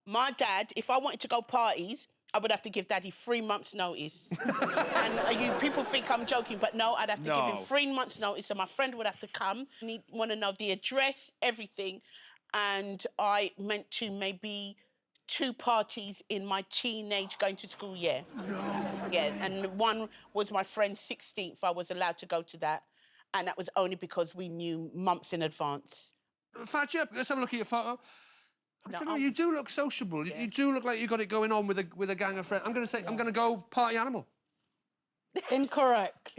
My dad, if I wanted to go parties, I would have to give Daddy 3 months' notice. And you people think I'm joking, but no, I'd have to give him 3 months' notice, so my friend would have to come. He'd want to know the address, everything. And I meant to maybe 2 parties in my teenage going to school year. No. Yeah, and one was my friend's 16th. I was allowed to go to that. And that was only because we knew months in advance. Fat you up. Let's have a look at your photo. I don't know, you do look sociable. Yeah. You do look like you got it going on with a gang of friends. I'm going to say, I'm going to go party animal. Incorrect.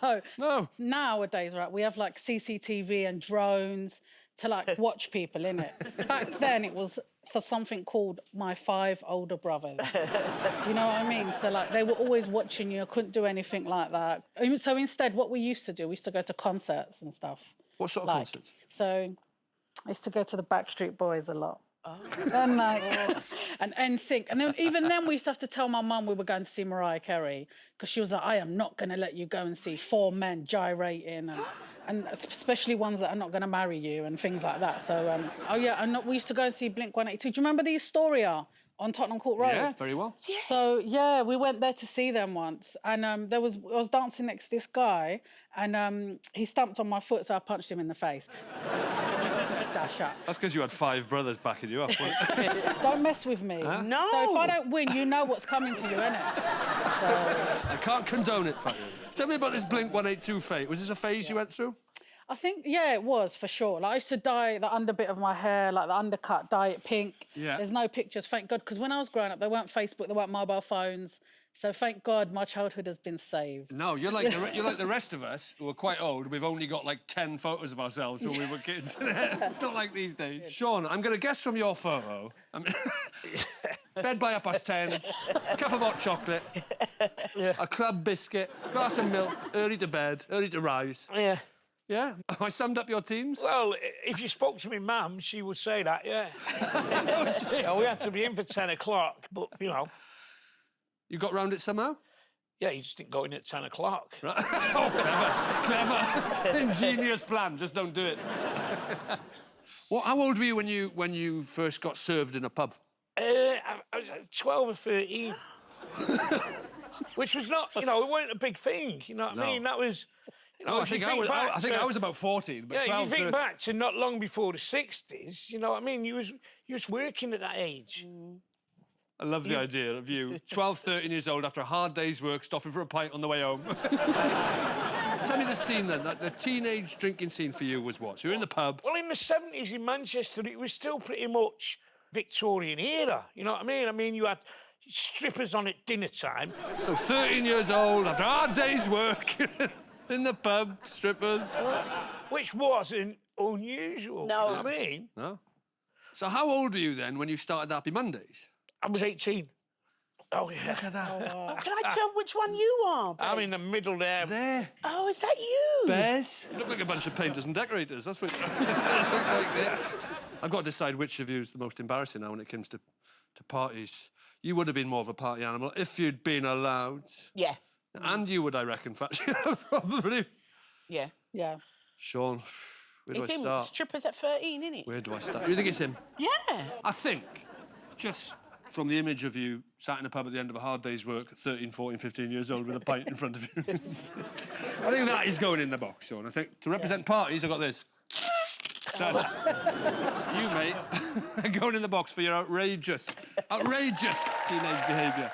No. No. Nowadays, right, we have, like, CCTV and drones to, like, watch people, innit? Back then, it was for something called My 5 Older Brothers. Do you know what I mean? So, like, they were always watching you. I couldn't do anything like that. So instead, what we used to do, we used to go to concerts and stuff. What sort of concerts? So I used to go to the Backstreet Boys a lot. Oh. And, like, and NSYNC. And then, even then, we used to have to tell my mum we were going to see Mariah Carey, because she was like, I am not going to let you go and see 4 men gyrating, and especially ones that are not going to marry you and things like that. So, oh, yeah, we used to go and see Blink-182. Do you remember the Astoria on Tottenham Court Road? Yeah, very well. Yes. So, yeah, we went there to see them once. And I was dancing next to this guy, and he stamped on my foot, so I punched him in the face. That's because you had 5 brothers backing you up, wasn't it? Don't mess with me. Huh? No. So if I don't win, you know what's coming to you, innit? So... I can't condone it, Fat. Tell me about this Blink-182 phase. Was this a phase you went through? I think, yeah, it was, for sure. Like, I used to dye the under bit of my hair, like the undercut, dye it pink. Yeah. There's no pictures, thank God, because when I was growing up, there weren't Facebook, there weren't mobile phones. So thank God my childhood has been saved. No, you're like the rest of us who are quite old. We've only got like 10 photos of ourselves when we were kids. It's not like these days. Shaun, I'm going to guess from your photo. Bed by 10:30, cup of hot chocolate, a club biscuit, glass of milk, early to bed, early to rise. Yeah. Yeah? Have I summed up your teams? Well, if you spoke to my mum, she would say that, yeah. Yeah, we had to be in for 10 o'clock, but, you know... You got round it somehow? Yeah, you just didn't go in at 10 o'clock. Right. Oh, clever. Ingenious plan, just don't do it. How old were you when you first got served in a pub? I was 12 or 13. Which was not, you know, it wasn't a big thing, you know what I mean? That was... You know, I think I was about 14, but yeah, 12, you think back to not long before the 60s, you know what I mean? You was working at that age. I love the idea of you, 12, 13 years old, after a hard day's work, stopping for a pint on the way home. Tell me the scene, then. The teenage drinking scene for you was what? So you're in the pub. Well, in the 70s in Manchester, it was still pretty much Victorian era, you know what I mean? I mean, you had strippers on at dinner time. So 13 years old, after a hard day's work, in the pub, strippers. Which wasn't unusual, no. You know what I mean? No. So how old were you then when you started Happy Mondays? I was 18. Oh, yeah. Look at that. Oh, can I tell which one you are, babe? I'm in the middle there. There. Oh, is that you? Bears. You look like a bunch of painters and decorators, that's what you look like. I've got to decide which of you is the most embarrassing now when it comes to parties. You would have been more of a party animal if you'd been allowed. Yeah. And you would, I reckon, probably. Yeah. Yeah. Shaun, where do I start? Strippers at 13, isn't it? Where do I start? You think it's him? Yeah. I think, just from the image of you sat in a pub at the end of a hard day's work at 13, 14, 15 years old with a pint in front of you. I think that is going in the box, Shaun. I think to represent parties, I've got this. You, mate, are going in the box for your outrageous teenage behaviour.